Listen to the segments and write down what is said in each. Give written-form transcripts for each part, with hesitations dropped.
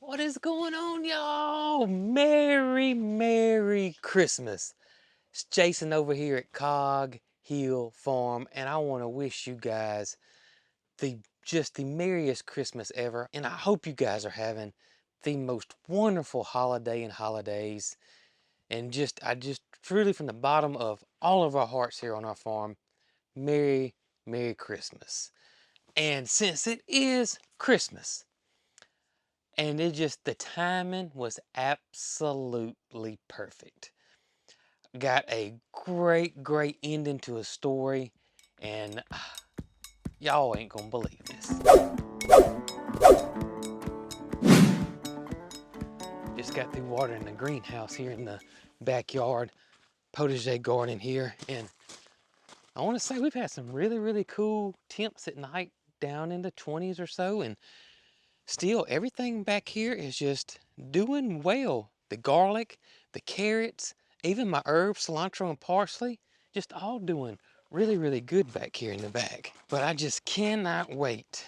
What is going on, y'all? Merry Christmas. It's Jason over here at Cog Hill Farm, and I want to wish you guys the merriest Christmas ever. And I hope you guys are having the most wonderful holiday and holidays. And I just truly from the bottom of all of our hearts here on our farm, Merry Christmas. And since it is Christmas, and the timing was absolutely perfect. Got a great ending to a story, and y'all ain't gonna believe this. Just got through watering the greenhouse here in the backyard, potager garden here, and I want to say we've had some really cool temps at night down in the 20s or so, and still everything back here is just doing well. The garlic, the carrots, even my herbs, cilantro and parsley, just all doing really good back here in the back. But I just cannot wait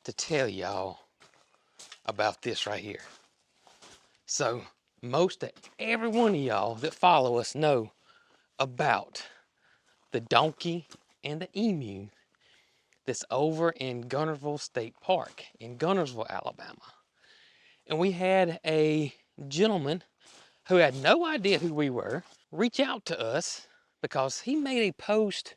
to tell y'all about this right here. So most of every one of y'all that follow us know about the donkey and the emu that's over in Gunnersville State Park in Gunnersville, Alabama. And we had a gentleman who had no idea who we were reach out to us because he made a post,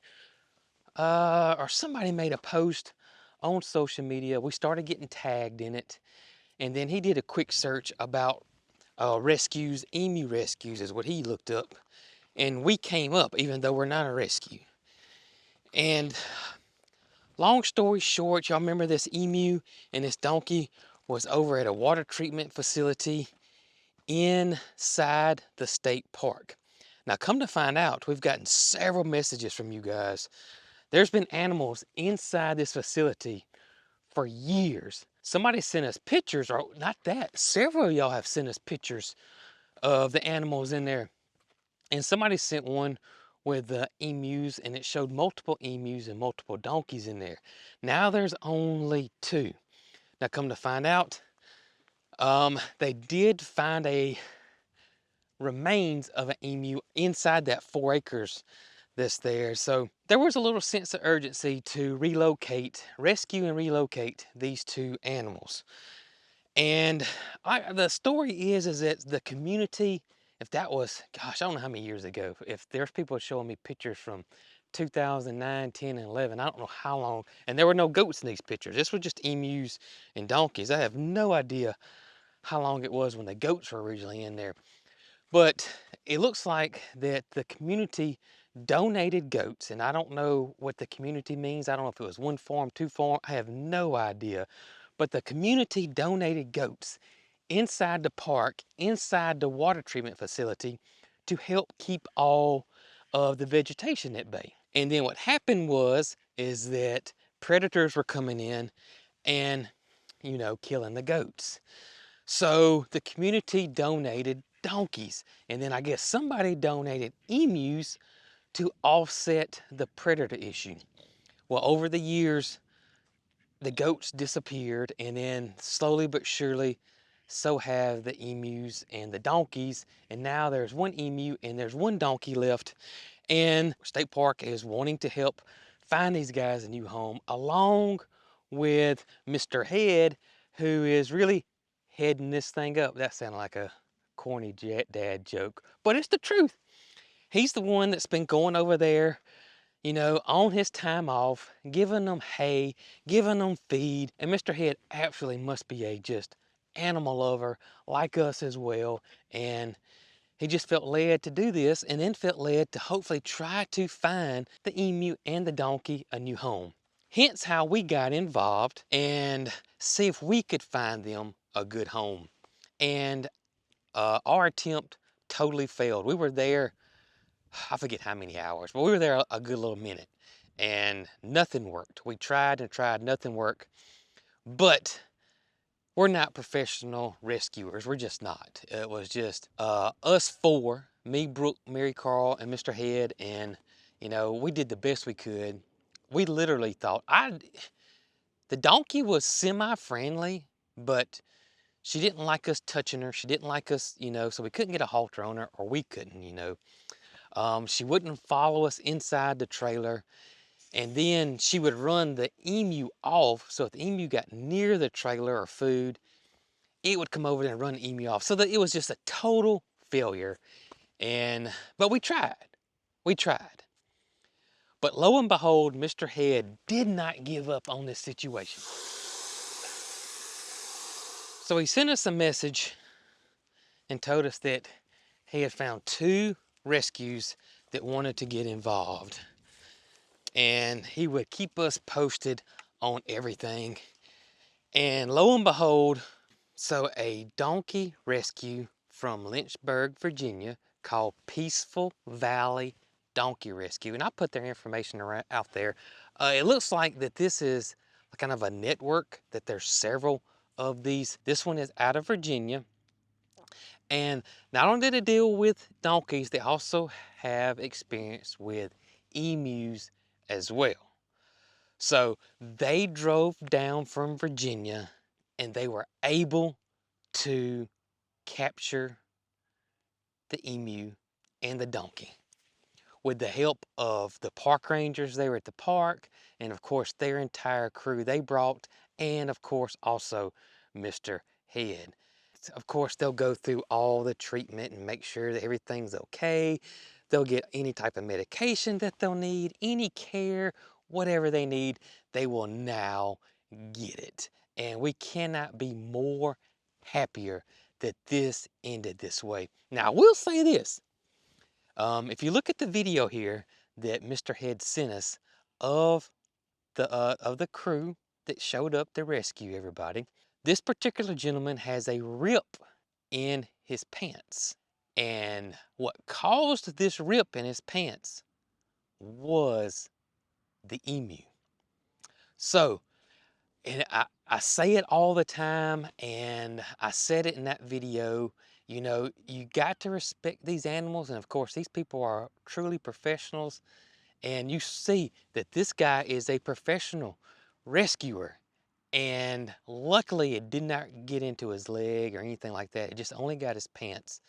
or somebody made a post on social media. We started getting tagged in it. And then he did a quick search about rescues, emu rescues is what he looked up. And we came up, even though we're not a rescue. And long story short, y'all remember this emu and this donkey was over at a water treatment facility inside the state park. Now, come to find out, we've gotten several messages from you guys. There's been animals inside this facility for years. Somebody sent us pictures, or not that, several of y'all have sent us pictures of the animals in there. And somebody sent one with the emus, and it showed multiple emus and multiple donkeys in there. Now there's only two. Now, come to find out, they did find a remains of an emu inside that 4 acres that's there. So there was a little sense of urgency to rescue and relocate these two animals. And the story is that the community, if that was, gosh, I don't know how many years ago, if there's people showing me pictures from 2009, 10, and 11, I don't know how long, and there were no goats in these pictures. This was just emus and donkeys. I have no idea how long it was when the goats were originally in there. But it looks like that the community donated goats, and I don't know what the community means. I don't know if it was one farm, two farm, I have no idea. But the community donated goats inside the park, inside the water treatment facility to help keep all of the vegetation at bay. And then what happened is that predators were coming in and, killing the goats. So the community donated donkeys, and then I guess somebody donated emus to offset the predator issue. Well, over the years, the goats disappeared, and then slowly but surely, so have the emus and the donkeys. And now there's one emu and there's one donkey left. And State Park is wanting to help find these guys a new home, along with Mr. Head, who is really heading this thing up. That sounded like a corny dad joke, but it's the truth. He's the one that's been going over there, on his time off, giving them hay, giving them feed. And Mr. Head absolutely must be a just animal lover like us as well. And he just felt led to do this, and then felt led to hopefully try to find the emu and the donkey a new home. Hence how we got involved and see if we could find them a good home. And our attempt totally failed. We were there, I forget how many hours, but we were there a good little minute, and nothing worked. We tried and tried, nothing worked. But we're not professional rescuers. We're just not. It was just us four, me, Brooke, Mary Carl, and Mr. Head, and we did the best we could. We literally thought the donkey was semi-friendly, but She didn't like us touching her. She didn't like us, you know, so we couldn't get a halter on her, or we couldn't, you know. She wouldn't follow us inside the trailer. And then she would run the emu off. So if the emu got near the trailer or food, it would come over there and run the emu off. So that it was just a total failure. But we tried. We tried. But lo and behold, Mr. Head did not give up on this situation. So he sent us a message and told us that he had found 2 rescues that wanted to get involved. And he would keep us posted on everything. And lo and behold, so a donkey rescue from Lynchburg, Virginia, called Peaceful Valley Donkey Rescue. And I put their information out there. It looks like that this is kind of a network, that there's several of these. This one is out of Virginia. And not only did they deal with donkeys, they also have experience with emus as well. So they drove down from Virginia and they were able to capture the emu and the donkey with the help of the park rangers there at the park, and of course their entire crew they brought, and of course also Mr. Head. Of course they'll go through all the treatment and make sure that everything's okay. They'll get any type of medication that they'll need, any care, whatever they need, they will now get it. And we cannot be more happier that this ended this way. Now I will say this, if you look at the video here that Mr. Head sent us of the crew that showed up to rescue everybody, this particular gentleman has a rip in his pants. And what caused this rip in his pants was the emu. So, and I say it all the time, and I said it in that video, you know, you got to respect these animals. And of course, these people are truly professionals. And you see that this guy is a professional rescuer. And luckily it did not get into his leg or anything like that. It just only got his pants.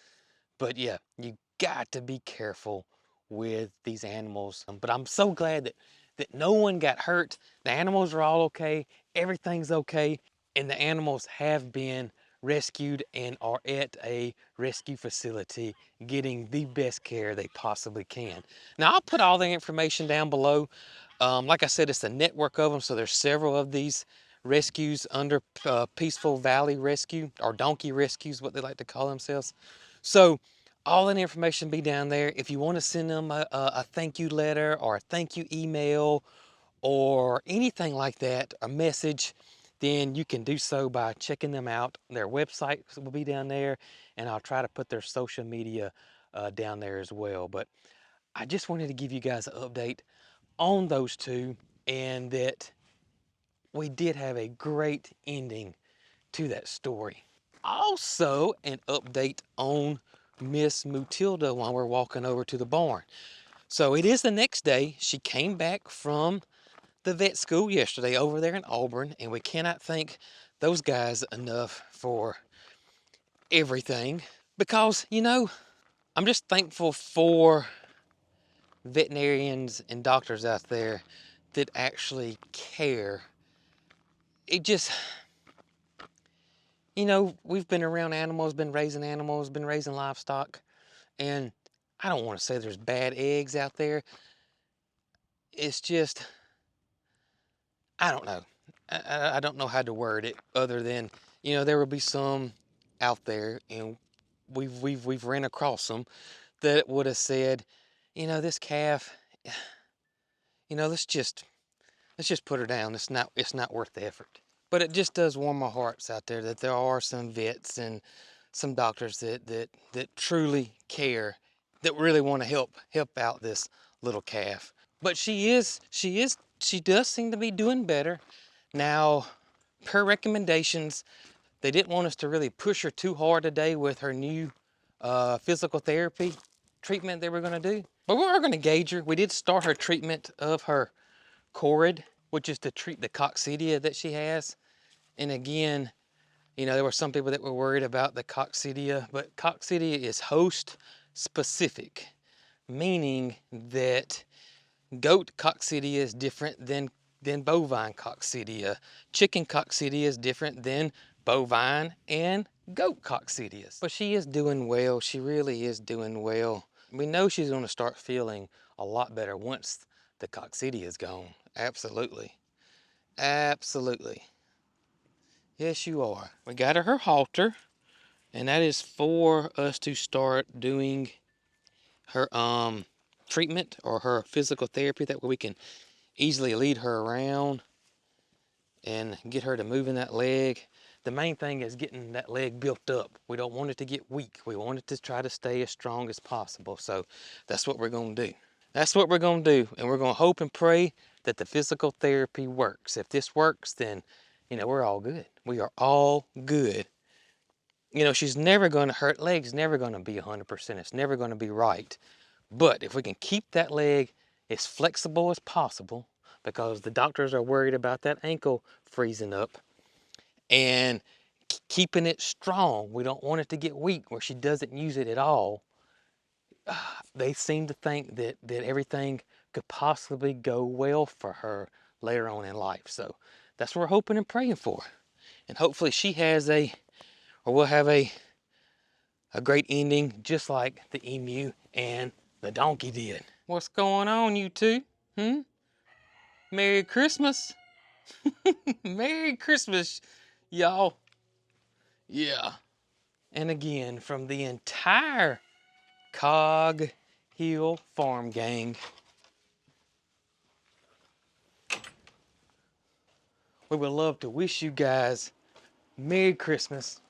But yeah, you got to be careful with these animals. But I'm so glad that no one got hurt. The animals are all okay. Everything's okay. And the animals have been rescued and are at a rescue facility getting the best care they possibly can. Now I'll put all the information down below. Like I said, it's a network of them, so there's several of these rescues under Peaceful Valley Rescue, or Donkey Rescues, what they like to call themselves. So all that information be down there. If you want to send them a thank you letter or a thank you email or anything like that, a message, then you can do so by checking them out. Their website will be down there, and I'll try to put their social media down there as well. But I just wanted to give you guys an update on those 2, and that we did have a great ending to that story. Also, an update on Miss Mutilda while we're walking over to the barn. So it is the next day. She came back from the vet school yesterday over there in Auburn, and we cannot thank those guys enough for everything, because, you know, I'm just thankful for veterinarians and doctors out there that actually care. It just, you know, we've been around animals, been raising livestock, and I don't want to say there's bad eggs out there. It's just, I don't know. I don't know how to word it other than, you know, there will be some out there, and we've ran across them that would have said, you know, this calf, you know, let's just put her down. It's not worth the effort. But it just does warm my hearts out there that there are some vets and some doctors that truly care, that really want to help out this little calf. But she does seem to be doing better. Now, per recommendations, they didn't want us to really push her too hard today with her new physical therapy treatment they were going to do. But we are going to gauge her. We did start her treatment of her corid, which is to treat the coccidia that she has. And again, You know, there were some people that were worried about the coccidia, but coccidia is host specific, meaning that goat coccidia is different than bovine coccidia. Chicken coccidia is different than bovine and goat coccidias. But she is doing well. She really is doing well. We know she's going to start feeling a lot better once the coccidia is gone. Absolutely. Absolutely. Yes, you are. We got her halter, and that is for us to start doing her treatment or her physical therapy. That way we can easily lead her around and get her to move in that leg. The main thing is getting that leg built up. We don't want it to get weak. We want it to try to stay as strong as possible. So that's what we're going to do. That's what we're going to do. And we're going to hope and pray that the physical therapy works. If this works, then, you know, we're all good. We are all good. You know, she's never going to, her leg's never going to be 100%. It's never going to be right. But if we can keep that leg as flexible as possible, because the doctors are worried about that ankle freezing up, and keeping it strong. We don't want it to get weak where she doesn't use it at all. They seem to think that everything could possibly go well for her later on in life. So that's what we're hoping and praying for. And hopefully she has we'll have a great ending just like the emu and the donkey did. What's going on, you two? Merry Christmas. Merry Christmas, y'all. Yeah. And again, from the entire Cog Hill Farm gang, we would love to wish you guys Merry Christmas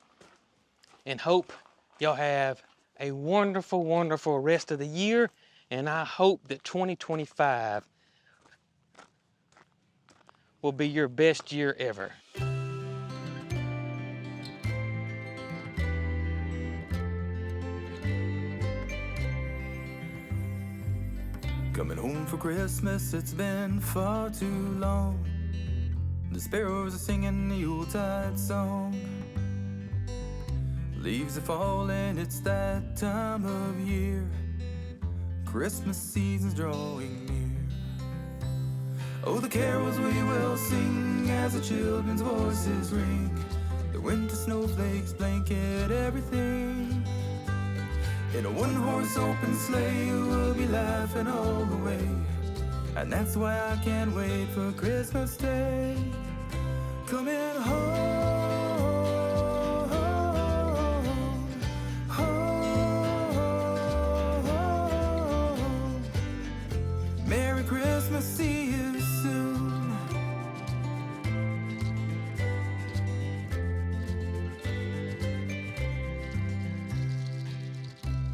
and hope y'all have a wonderful, wonderful rest of the year. And I hope that 2025 will be your best year ever. Coming home for Christmas, it's been far too long. The sparrows are singing the Yuletide song. Leaves are falling, it's that time of year. Christmas season's drawing near. Oh, the carols we will sing as the children's voices ring. The winter snowflakes blanket everything. In a one-horse open sleigh, we'll be laughing all the way. And that's why I can't wait for Christmas Day. Coming home, home. Merry Christmas, see you soon.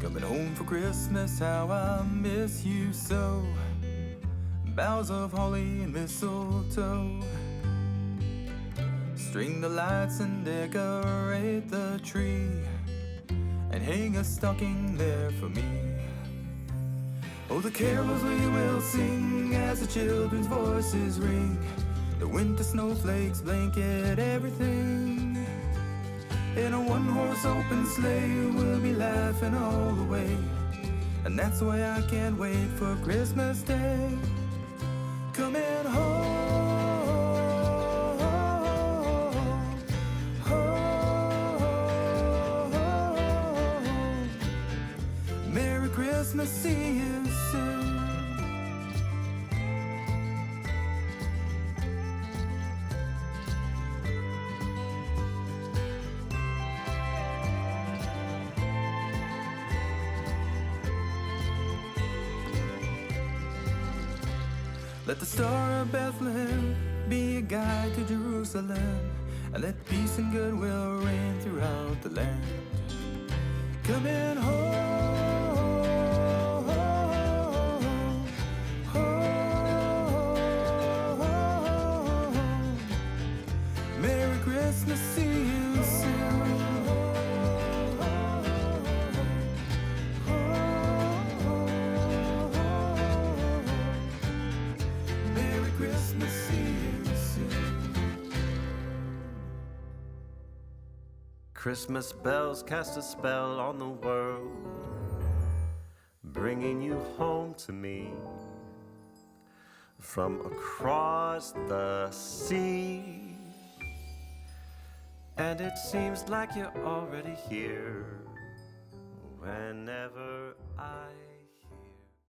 Coming home for Christmas, how I miss you so. Boughs of holly and mistletoe. String the lights and decorate the tree, and hang a stocking there for me. Oh, the carols we will sing as the children's voices ring. The winter snowflakes blanket everything. In a one-horse open sleigh, we'll be laughing all the way. And that's why I can't wait for Christmas Day. Coming home, home. Merry Christmas, see you soon. Let the star of Bethlehem be a guide to Jerusalem, and let peace and goodwill reign throughout the land. Coming home, home. Merry Christmas, see you soon. Christmas, see you soon. Christmas bells cast a spell on the world, bringing you home to me from across the sea. And it seems like you're already here whenever I